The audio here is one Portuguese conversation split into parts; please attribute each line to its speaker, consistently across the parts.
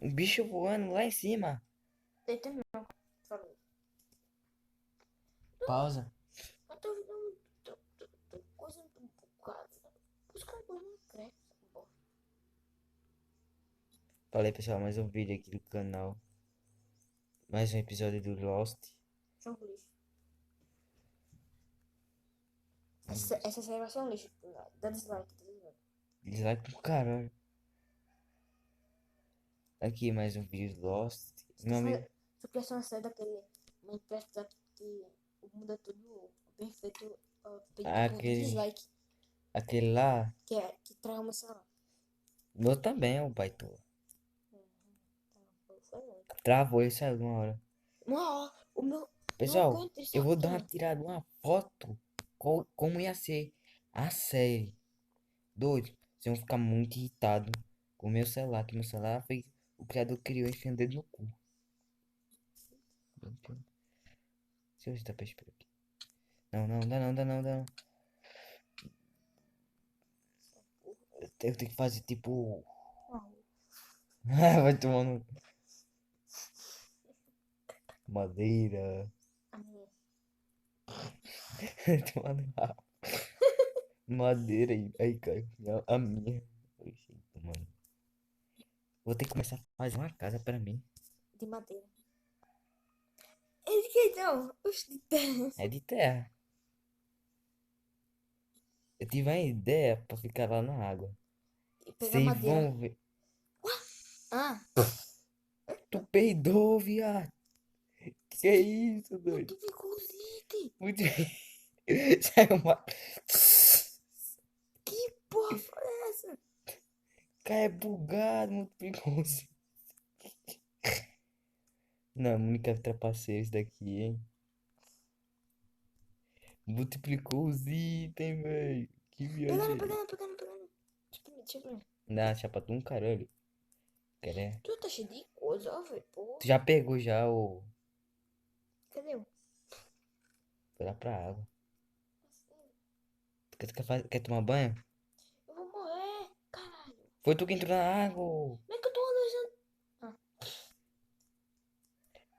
Speaker 1: O bicho voando lá em cima.
Speaker 2: Deita não, falou.
Speaker 1: Pausa.
Speaker 2: Eu tô vendo coisa um bocado. Os caras não crescem, pô.
Speaker 1: Falei, pessoal, mais um vídeo aqui do canal. Mais um episódio do Lost.
Speaker 2: Jogo lixo. Essa série vai ser um lixo. Dá dislike, tá ligado?
Speaker 1: Dislike pro caralho. Aqui mais um vídeo do Lost. Meu amigo.
Speaker 2: Tu quer ser uma série daquele Minecraft que o mundo é tudo perfeito, feito por
Speaker 1: Aquele.
Speaker 2: dislike,
Speaker 1: Aquele lá.
Speaker 2: que trama, sei lá.
Speaker 1: O meu também é o baitola.
Speaker 2: Foi muito.
Speaker 1: Travou e saiu de uma hora.
Speaker 2: Não, o meu. Não
Speaker 1: Pessoal,
Speaker 2: aguento isso
Speaker 1: eu vou dar uma
Speaker 2: aqui.
Speaker 1: tirada, uma foto. Como ia ser a série. Doido. Vocês vão ficar muito irritados com o meu celular. Que meu celular foi. O criador criou enfiando o dedo no cu. Deixa eu ver se tá pra esperar aqui. Não, não, dá não, dá não, dá não. Eu tenho que fazer tipo. Vai tomando madeira. Vai tomando madeira aí caiu. A minha. Oxi, mano. Vou ter que começar a fazer uma casa pra mim.
Speaker 2: De madeira. Ele que então? Os de terra.
Speaker 1: É de terra. Eu tive uma ideia pra ficar lá na água.
Speaker 2: E pegar
Speaker 1: Vocês
Speaker 2: madeira.
Speaker 1: vão ver.
Speaker 2: Ah,
Speaker 1: Tu peidou, viado. Que é isso, doido?
Speaker 2: multiplicou os itens.
Speaker 1: Muito. Saiu uma.
Speaker 2: Que porra foi essa?
Speaker 1: Cara, é bugado, muito perigoso. Não, única trapaceiro isso daqui, hein? Multiplicou os itens, velho. Que
Speaker 2: Pegando,
Speaker 1: viagem.
Speaker 2: pegando, pegando, pegando. Deixa eu ver.
Speaker 1: Dá chapa tu um caralho. Quer?
Speaker 2: Tu tá cheio de coisa, ó, velho.
Speaker 1: Tu
Speaker 2: Porra.
Speaker 1: já pegou já o.
Speaker 2: Cadê o?
Speaker 1: Foi lá pra água. Quer tomar banho?
Speaker 2: Eu vou morrer, caralho.
Speaker 1: Foi tu que entrou na água.
Speaker 2: Como é que eu tô analisando? Ah,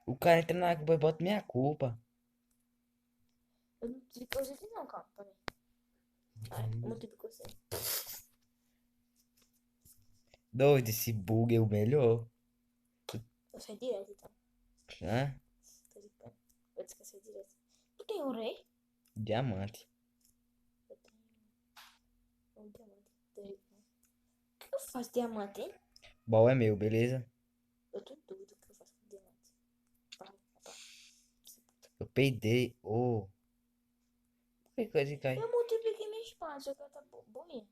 Speaker 1: O cara entra na água, depois bota minha culpa.
Speaker 2: eu não multipliquei os itens não, calma, peraí. Ah, eu multiplicou sim.
Speaker 1: Doido, esse bug é o melhor.
Speaker 2: Eu saí direto, então.
Speaker 1: Hã?
Speaker 2: Tô brincando. Eu esqueci direto. Tu tem ouro aí?
Speaker 1: Diamante.
Speaker 2: Eu tenho um diamante. O que eu faço diamante, hein?
Speaker 1: Bom é meu, beleza?
Speaker 2: Eu tô doido o que eu faço com diamante. Para, para.
Speaker 1: Eu peidei. Oh. Que coisa que cai.
Speaker 2: Eu multipliquei minha espada, já que ela tá boinha.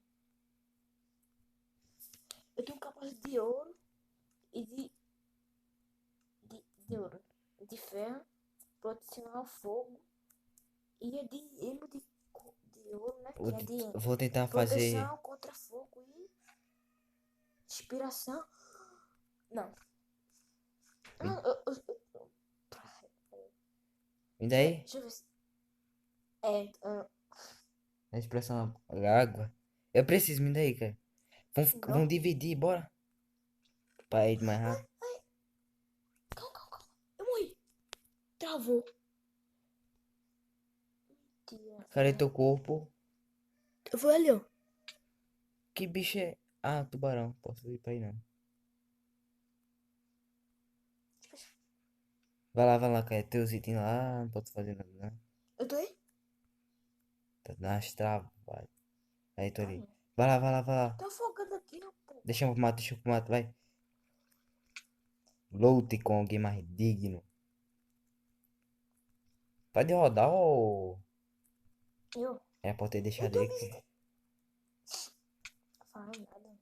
Speaker 2: Eu tenho um capacete de ouro e de ouro. De ferro, proteção ao fogo. E é de emo de ouro, né? Que é de
Speaker 1: Eu vou tentar fazer.
Speaker 2: proteção contra fogo e inspiração. Não. Não,
Speaker 1: E daí?
Speaker 2: deixa eu ver se. É.
Speaker 1: A expressão água. Eu preciso, me daí, cara. Vamos
Speaker 2: Igual.
Speaker 1: dividir, bora. Pra ir mais rápido.
Speaker 2: Calma, calma, calma. Eu morri. Travou. Mentira.
Speaker 1: Cadê teu corpo?
Speaker 2: Eu vou ali, ó.
Speaker 1: Que bicho é? Ah, tubarão. Posso ir pra aí não. Vai lá, cara. Teus itens lá. Não posso fazer nada, não.
Speaker 2: Eu tô aí?
Speaker 1: Tá nas travas. Aí, tô
Speaker 2: Tá,
Speaker 1: ali.
Speaker 2: mano.
Speaker 1: Vai lá, vai lá.
Speaker 2: Tô afogando aqui, ó, pô.
Speaker 1: Deixa eu pro mato, vai. Lute com alguém mais digno. Pode rodar ou.
Speaker 2: Eu?
Speaker 1: É pra ter
Speaker 2: Eu
Speaker 1: deixado
Speaker 2: tô
Speaker 1: aí.
Speaker 2: me... Fala nada.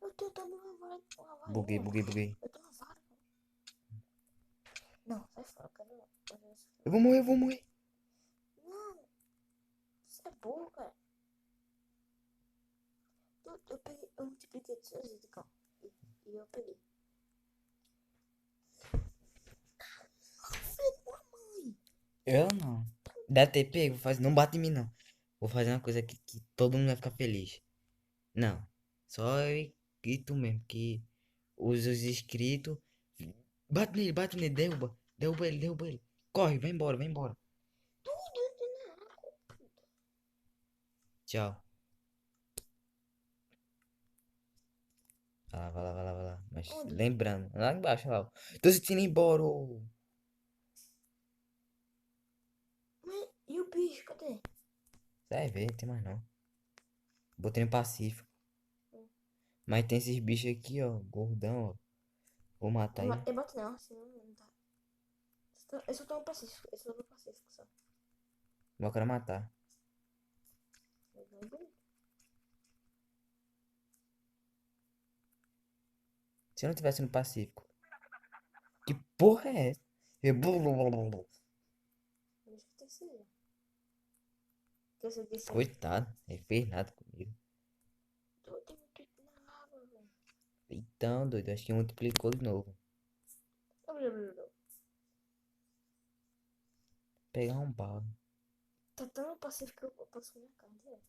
Speaker 2: Eu tô numa varinha.
Speaker 1: Buguei.
Speaker 2: Eu tô numa vara. Não, sai fora, cara.
Speaker 1: Eu vou morrer.
Speaker 2: Não, você é burro, cara. Eu multipliquei os seus itens, calma. E eu peguei. Filho da mãe.
Speaker 1: Eu não. Deve ter pego, não bate em mim não. Vou fazer uma coisa que todo mundo vai ficar feliz. Não. Só eu e tu mesmo, que os inscritos. Bate nele, derruba. Derruba ele. Corre, vai embora, vai embora. Tchau. Vai lá. Mas
Speaker 2: Onde?
Speaker 1: lembrando, lá embaixo, lá. Ó. Tô sentindo ir embora, ô.
Speaker 2: Mas, e o bicho, cadê?
Speaker 1: Vai ver, tem mais não. Botei no Pacífico.
Speaker 2: Hum.
Speaker 1: Mas tem esses bichos aqui, ó. Gordão, ó. Vou matar
Speaker 2: Não
Speaker 1: ele.
Speaker 2: matei bate não, senão não dá. Eu só tô no Pacífico, eu só tô no Pacífico só.
Speaker 1: Mas eu quero matar. Se eu não tivesse no Pacífico. Que porra é essa?
Speaker 2: Deixa eu ter sido. Que você disse,
Speaker 1: Coitado, ele fez nada comigo.
Speaker 2: tô muito na água, velho.
Speaker 1: Então, doido, acho que multiplicou de novo. Pegar um bala.
Speaker 2: Tá tão no Pacífico que eu posso comer a carne, velho.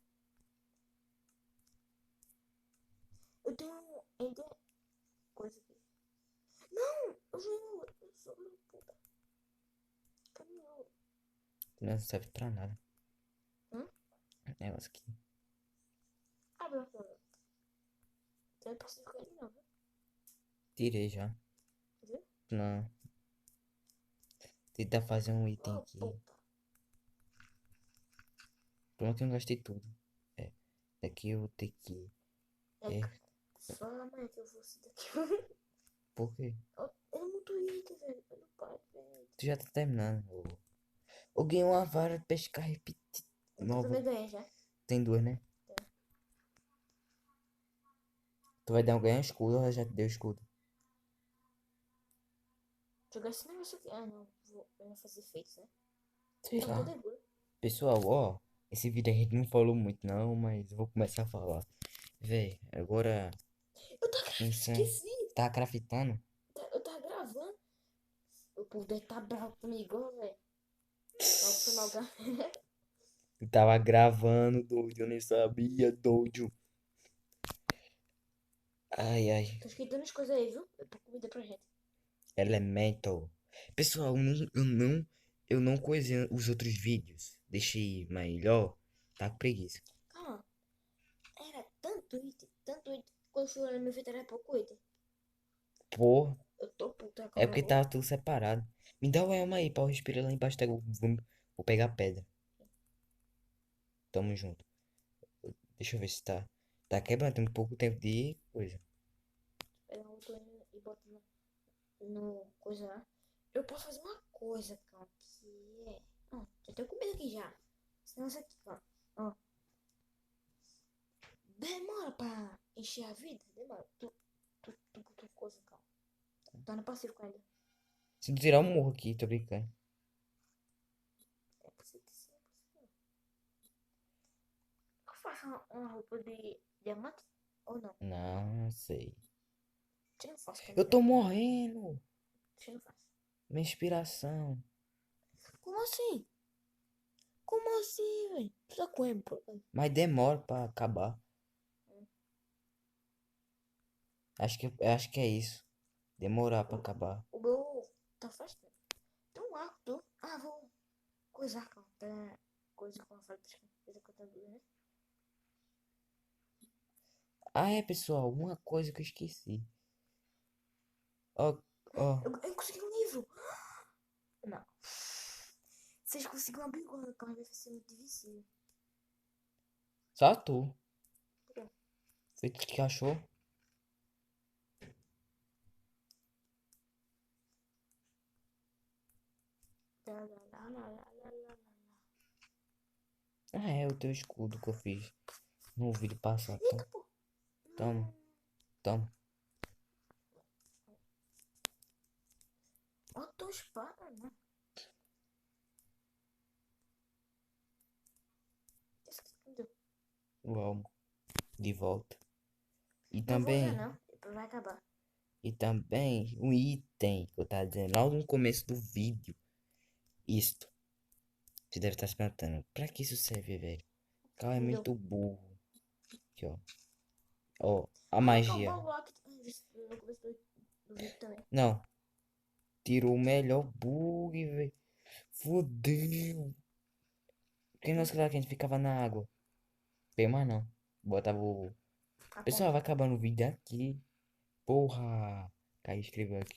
Speaker 2: Eu tenho ainda coisa aqui. Não! Eu sou uma puta. Caminhão.
Speaker 1: Não serve pra nada.
Speaker 2: Hum?
Speaker 1: Negócio aqui.
Speaker 2: Abre a porta. Tem Pacífico aí não, viu?
Speaker 1: Tirei já.
Speaker 2: Viu?
Speaker 1: Não. Tentar fazer um item
Speaker 2: Oh,
Speaker 1: aqui.
Speaker 2: puta.
Speaker 1: Pronto, eu não gastei tudo. É. Daqui eu vou ter que.
Speaker 2: É,
Speaker 1: É.
Speaker 2: fala amanhã que eu vou sair daqui.
Speaker 1: Por quê?
Speaker 2: É muito item, velho. Eu não paro, velho.
Speaker 1: Tu já tá terminando. Eu ganhei uma vara de pescar repetida.
Speaker 2: Eu
Speaker 1: Nova.
Speaker 2: também ganhei já.
Speaker 1: Tem duas, né?
Speaker 2: Tem.
Speaker 1: Tu vai dar um ganhar escudo ou já te deu escudo?
Speaker 2: Jogar esse negócio aqui. Ah, não. Eu vou fazer feitos, né?
Speaker 1: Sei
Speaker 2: É um
Speaker 1: lá.
Speaker 2: poder duro.
Speaker 1: Pessoal, ó. Esse vídeo a gente não falou muito não, mas eu vou começar a falar. Véi, agora.
Speaker 2: Eu tava
Speaker 1: Pensando.
Speaker 2: esqueci.
Speaker 1: Tá craftando?
Speaker 2: Eu tava gravando. O povo deve tá bravo comigo, ó, velho. Ó, foi mal, galera.
Speaker 1: Eu tava gravando, doido. Eu nem sabia, doido. Ai.
Speaker 2: Tô esquentando as coisas aí, viu? Eu tô comida pra gente.
Speaker 1: Elemental. Pessoal, eu não coisei os outros vídeos. Deixei melhor. Tá com preguiça.
Speaker 2: Calma. Era tanto item, tanto item. Quando fui olhar meu inventário era pouco item.
Speaker 1: Pô,
Speaker 2: Eu tô puta,
Speaker 1: é
Speaker 2: calma.
Speaker 1: porque tava tudo separado. Me dá o elmo aí pra eu respirar lá embaixo. Vou pegar pedra. Tamo junto. Deixa eu ver se tá. Tá quebrando. Tem pouco tempo de coisa.
Speaker 2: Pegar um outro e botar no coisa lá. Eu posso fazer uma coisa, cara, que é. Ó, já tenho comida aqui já. Esse negócio aqui, ó. Ó. Demora pra encher a vida? Demora. Tu coisa, calma. Tá no Pacífico ainda.
Speaker 1: Se tu tirar um morro aqui, tô brincando.
Speaker 2: É possível que sim, é possível. Eu faço uma roupa de diamante? Ou não?
Speaker 1: Não sei.
Speaker 2: Você não faz
Speaker 1: Eu
Speaker 2: também,
Speaker 1: tô
Speaker 2: não.
Speaker 1: morrendo.
Speaker 2: Você não faz.
Speaker 1: Minha inspiração.
Speaker 2: Como assim? Como assim, velho? Tu tá com emo,
Speaker 1: Mas demora pra acabar. Acho que é isso. Demorar pra acabar.
Speaker 2: O meu tá fácil. Tem um arco, tu. Ah, vou coisar, calma. Tá coisa com a fábrica. Coisa com a tabela, né?
Speaker 1: Ah, é, pessoal. Uma coisa que eu esqueci. Ó, ó.
Speaker 2: Eu consegui um livro. Não. Vocês conseguiram abrir o calma, vai ser muito difícil.
Speaker 1: Só tu. Foi tu que achou?
Speaker 2: Lá, lá, lá, lá, lá, lá, lá, lá.
Speaker 1: Ah, é o teu escudo que eu fiz no vídeo passado.
Speaker 2: Eita, pô.
Speaker 1: Toma, toma.
Speaker 2: Ó, tua espada, né? Isso que tu deu.
Speaker 1: O almo. De volta. E
Speaker 2: Não vou usar,
Speaker 1: também.
Speaker 2: não. Depois vai acabar.
Speaker 1: E também um item que eu tava dizendo logo no começo do vídeo. Isto. Você deve estar se perguntando. Pra que isso serve, velho? O cara é
Speaker 2: Me deu.
Speaker 1: muito burro. Aqui, ó. Ó, a
Speaker 2: Ah, acabou
Speaker 1: magia.
Speaker 2: o bloco. no começo do vídeo também.
Speaker 1: Não, tirou o melhor bug, velho. Fudeu. Porque nosso celular quente ficava na água. Bem, mas não. Botava o.
Speaker 2: A
Speaker 1: Pessoal,
Speaker 2: ponta.
Speaker 1: vai acabando o vídeo aqui. Porra. Caí escreveu aqui.